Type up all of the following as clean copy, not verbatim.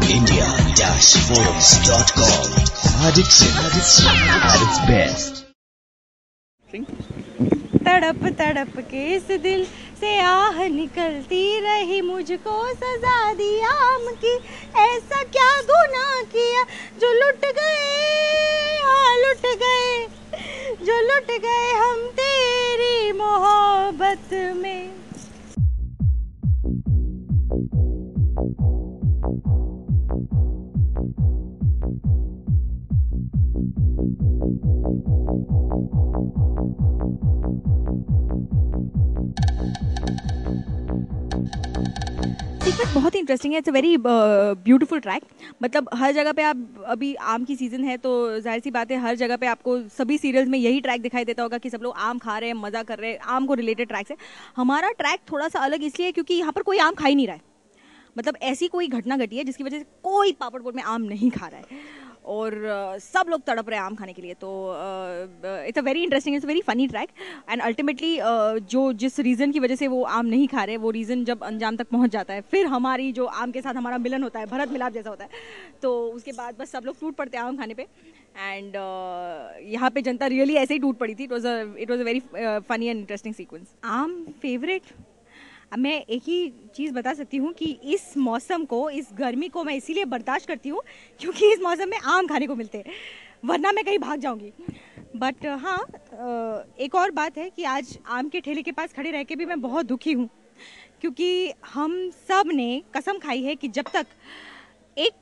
India-forums.com. Addiction at its best. तड़प तड़प के इस दिल से आह निकलती रही, मुझको सजा दी आम की। ऐसा क्या गुनाह किया जो लुट गए, हाँ लुट गए, जो लुट गए हम तेरी मोहब्बत में। सीक्वेंस बहुत ही इंटरेस्टिंग है। It's a very beautiful track. मतलब हर जगह पे आप, अभी आम की सीज़न है तो जाहिर सी बात है हर जगह पे आपको सभी सीरियल्स में यही ट्रैक दिखाई देता होगा कि सब लोग आम खा रहे हैं, मज़ा कर रहे हैं, आम को रिलेटेड ट्रैक्स है। हमारा ट्रैक थोड़ा सा अलग इसलिए क्योंकि यहाँ पर कोई आम खा ही नहीं रहा है। मतलब ऐसी कोई घटना घटी है जिसकी वजह से कोई पापड़पुर में आम नहीं खा रहा है और सब लोग तड़प रहे हैं आम खाने के लिए। तो it's a very interesting, it's a very funny track and ultimately जो जिस रीज़न की वजह से वो आम नहीं खा रहे, वो रीज़न जब अंजाम तक पहुंच जाता है, फिर हमारी जो आम के साथ हमारा मिलन होता है, भरत मिलाप जैसा होता है, तो उसके बाद बस सब लोग टूट पड़ते हैं आम खाने पे। एंड यहाँ पे जनता रियली ऐसे ही टूट पड़ी थी। It was a very funny and interesting sequence. आम फेवरेट, अब मैं एक ही चीज़ बता सकती हूँ कि इस मौसम को, इस गर्मी को मैं इसीलिए बर्दाश्त करती हूँ क्योंकि इस मौसम में आम खाने को मिलते हैं, वरना मैं कहीं भाग जाऊँगी। बट हाँ, एक और बात है कि आज आम के ठेले के पास खड़े रह के भी मैं बहुत दुखी हूँ क्योंकि हम सब ने कसम खाई है कि जब तक एक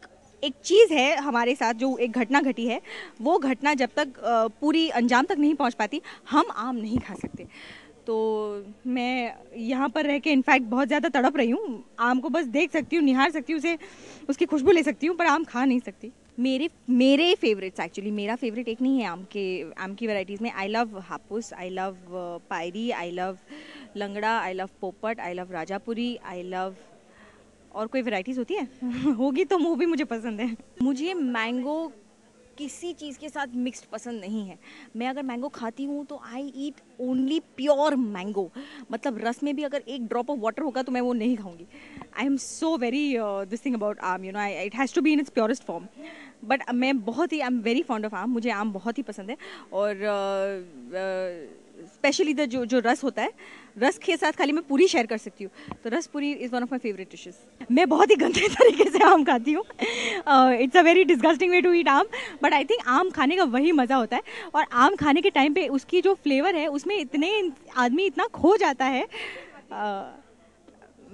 चीज़ है हमारे साथ, जो एक घटना घटी है, वो घटना जब तक पूरी अंजाम तक नहीं पहुँच पाती, हम आम नहीं खा सकते। तो मैं यहाँ पर रह के इनफैक्ट बहुत ज़्यादा तड़प रही हूँ। आम को बस देख सकती हूँ, निहार सकती हूँ उसे, उसकी खुशबू ले सकती हूँ, पर आम खा नहीं सकती। मेरे फेवरेट्स, एक्चुअली मेरा फेवरेट एक नहीं है आम की वैरायटीज़ में। I love Hapus, I love पायरी, आई लव लंगड़ा, आई लव पोपट, I love Rajapuri, I love, और कोई वैरायटीज़ होती है होगी तो वो भी मुझे पसंद है। मुझे मैंगो किसी चीज़ के साथ मिक्स्ड पसंद नहीं है। मैं अगर मैंगो खाती हूँ तो आई ईट ओनली प्योर मैंगो। मतलब रस में भी अगर एक ड्रॉप ऑफ वाटर होगा तो मैं वो नहीं खाऊंगी। I am so very this thing about aam, you know, it has to be in its purest form. But मैं बहुत ही, I am very fond of aam, मुझे आम बहुत ही पसंद है। और स्पेशली द जो रस होता है, रस के साथ खाली मैं पूरी शेयर कर सकती हूँ, तो ras puri is one of my favourite dishes. मैं बहुत ही गंदे तरीके से आम खाती हूँ। It's a very disgusting way to eat aam, but I think आम खाने का वही मज़ा होता है। और आम खाने के टाइम पे उसकी जो फ्लेवर है उसमें इतने आदमी इतना खो जाता है।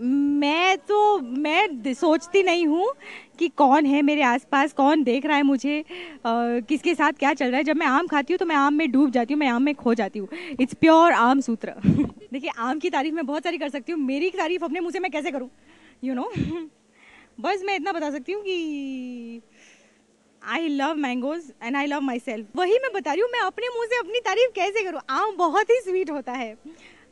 मैं सोचती नहीं हूँ कि कौन है मेरे आसपास, कौन देख रहा है मुझे, किसके साथ क्या चल रहा है। जब मैं आम खाती हूँ तो मैं आम में डूब जाती हूँ, मैं आम में खो जाती हूँ। इट्स प्योर आम सूत्र। देखिए, आम की तारीफ मैं बहुत सारी कर सकती हूँ, मेरी तारीफ अपने मुँह से मैं कैसे करूँ, यू नो। बस मैं इतना बता सकती हूँ कि I love mangoes and I love my self. वही मैं बता रही हूँ, मैं अपने मुँह से अपनी तारीफ कैसे करूँ। आम बहुत ही स्वीट होता है।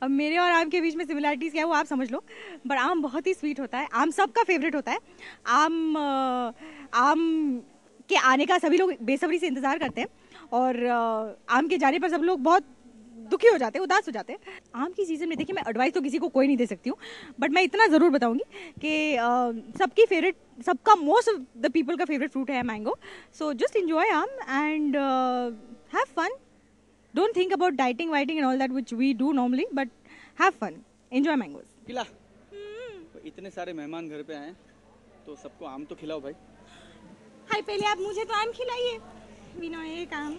अब मेरे और आम के बीच में सिमिलरिटीज़ क्या है वो आप समझ लो, बट आम बहुत ही स्वीट होता है। आम सबका फेवरेट होता है। आम के आने का सभी लोग बेसब्री से इंतज़ार करते हैं और आम के जाने पर सब लोग बहुत दुखी हो जाते हैं, उदास हो जाते हैं। आम की सीज़न में देखिए, मैं एडवाइस तो किसी को कोई नहीं दे सकती हूँ, बट मैं इतना ज़रूर बताऊँगी कि सबकी फेवरेट, सबका मोस्ट ऑफ द पीपल का फेवरेट फ्रूट है mango. So just enjoy aam and have fun. Don't think about dieting and all that which we do normally, but have fun. Enjoy mangoes. खिला। तो इतने सारे मेहमान घर पे आए तो सबको आम तो खिलाओ भाई। हाय, पहले आप मुझे तो आम खिलाइए। बिना एक आम।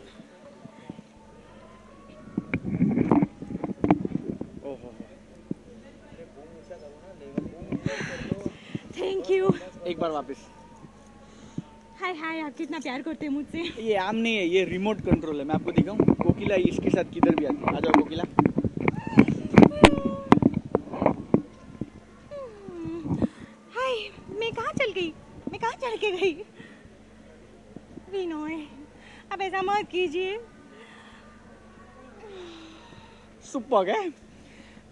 ओहो, थैंक यू। एक बार वापस। हाय हाय, आप कितना प्यार करते हैं मुझसे। ये आम नहीं है, ये रिमोट कंट्रोल है। मैं आपको दिखाऊं, कोकिला इसके साथ किधर भी आती है। आ जाओ कोकिला। हाय, मैं कहाँ चल गई, मैं कहाँ चल के गई। विनोय, अब ऐसा मत कीजिए। सुपर है,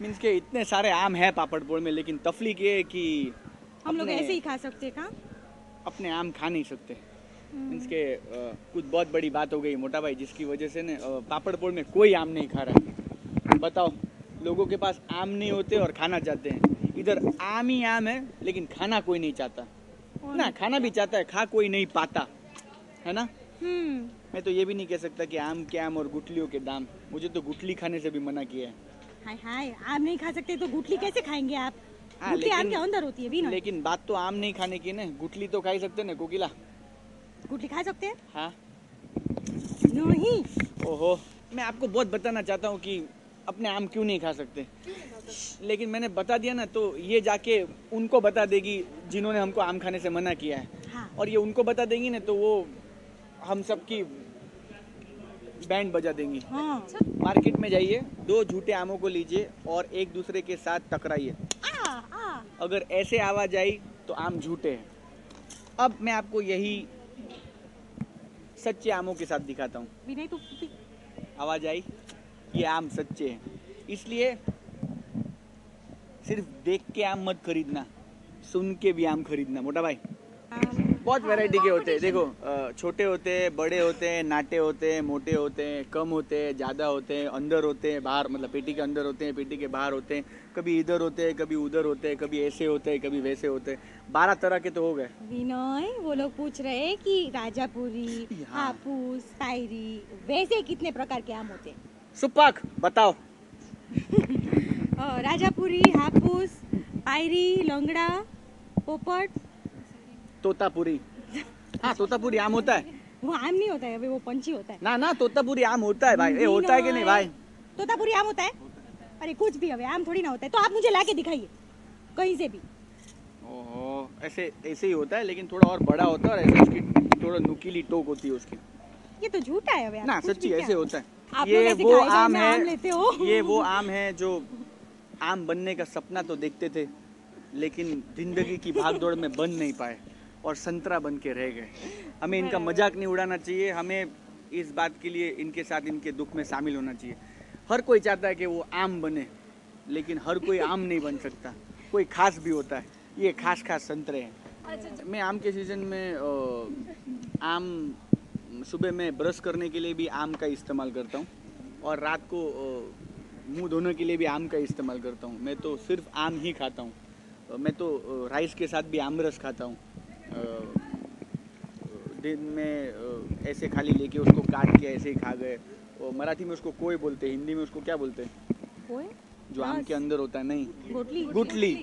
मीन्स के इतने सारे आम है पापड़पुर में, लेकिन तफलीक ये है कि हम लोग ऐसे ही खा सकते हैं। अपने आम खा नहीं सकते। मीन्स के कुछ बहुत बड़ी बात हो गई मोटा भाई, जिसकी वजह से न पापड़पुर में कोई आम नहीं खा रहा। बताओ, लोगों के पास आम नहीं होते और खाना चाहते हैं। इधर आम ही आम है लेकिन खाना कोई नहीं चाहता। ना खाना भी चाहता है, खा कोई नहीं पाता है ना। हम्म। मैं तो ये भी नहीं कह सकता कि आम के आम और गुठलियों के दाम। मुझे तो गुठली खाने से भी मना किया है। हाय हाय, आम नहीं खा सकते तो गुठली कैसे खाएंगे आप? हाँ, गुठली आम के अंदर होती है भी ना। लेकिन बात तो आम नहीं खाने की ना, गुठली तो खा ही सकते ना कोकिला। गुठली खा सकते हैं? हाँ। नहीं। ओहो, मैं आपको बहुत बताना चाहता हूँ कि अपने आम क्यों नहीं खा सकते, लेकिन मैंने बता दिया ना तो ये जाके उनको बता देगी जिन्होंने हमको आम खाने से मना किया है। हाँ। और ये उनको बता देंगी ना तो वो हम सबकी बैंड बजा देंगी। हाँ। मार्केट में जाइए, 2 झूठे आमों को लीजिए और एक दूसरे के साथ टकराइए। अगर ऐसे आवाज आई तो आम झूठे हैं। अब मैं आपको यही सच्चे आमों के साथ दिखाता हूँ। विनय तू आवाज आई, ये आम सच्चे हैं। इसलिए सिर्फ देख के आम मत खरीदना, सुन के भी आम खरीदना मोटा भाई। बहुत वैरायटी के होते हैं, देखो छोटे होते हैं, बड़े होते हैं, नाटे होते हैं, मोटे होते हैं, कम होते हैं, ज्यादा होते हैं, अंदर होते हैं, बाहर, मतलब पेटी के अंदर होते हैं, पेटी के बाहर होते हैं, कभी इधर होते हैं, कभी उधर होते हैं, कभी ऐसे होते हैं, कभी वैसे होते हैं। 12 तरह के तो हो गए। विनय, वो लोग पूछ रहे हैं कि राजापुरी, हाँ। हापुस, पायरी, वैसे कितने प्रकार के आम होते हैं? सुपाक बताओ। राजापुरी, हापुस, पायरी, लंगड़ा, पोपट, तोतापुरी। हाँ, तोतापुरी आम होता है वो आम नहीं होता है, वो पंछी होता है। ना। तोतापुरी आम होता है भाई। ये होता है कि नहीं भाई? तोतापुरी आम होता है? अरे कुछ भी, आम थोड़ी ना होता है। तो आप मुझे लाके दिखाइए कहीं से भी। ओहो, ऐसे ही होता है, लेकिन थोड़ा और बड़ा होता है और ऐसे उसकी थोड़ा नुकीली टोक होती है उसकी। ये तो झूठा है ना, सच्ची ऐसे होता है। आप ये लोग ऐसे वो खाए आम में है, आम लेते हो। ये वो आम है जो आम बनने का सपना तो देखते थे, लेकिन जिंदगी की भागदौड़ में बन नहीं पाए और संतरा बन के रह गए। हमें इनका मजाक नहीं उड़ाना चाहिए, हमें इस बात के लिए इनके साथ इनके दुख में शामिल होना चाहिए। हर कोई चाहता है कि वो आम बने, लेकिन हर कोई आम नहीं बन सकता, कोई खास भी होता है। ये खास संतरे हैं। मैं आम के सीजन में आम सुबह में ब्रश करने के लिए भी आम का इस्तेमाल करता हूँ और रात को मुंह धोने के लिए भी आम का इस्तेमाल करता हूँ। मैं तो सिर्फ आम ही खाता हूँ। मैं तो राइस के साथ भी आम रस खाता हूँ। दिन में ऐसे खाली लेके उसको काट के ऐसे ही खा गए। और मराठी में उसको कोई बोलते हैं, हिंदी में उसको क्या बोलते हैं? कोई? जो आम के अंदर होता है। नहीं, गुठली।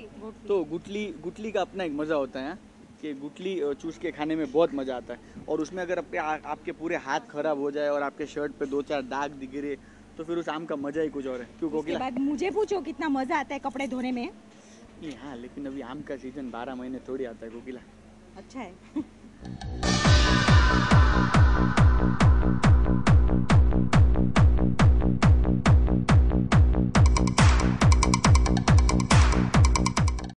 तो गुठली का अपना एक मजा होता है कि गुठली चूस के खाने में बहुत मजा आता है। और उसमें अगर आपके पूरे हाथ खराब हो जाए और आपके शर्ट पे 2-4 दाग गिरे तो फिर उस आम का मजा ही कुछ और है। क्यों कोकिला? उसके बाद मुझे पूछो कितना मजा आता है कपड़े धोने में। हाँ, लेकिन अभी आम का सीजन 12 महीने थोड़ी आता है कोकिला। अच्छा है।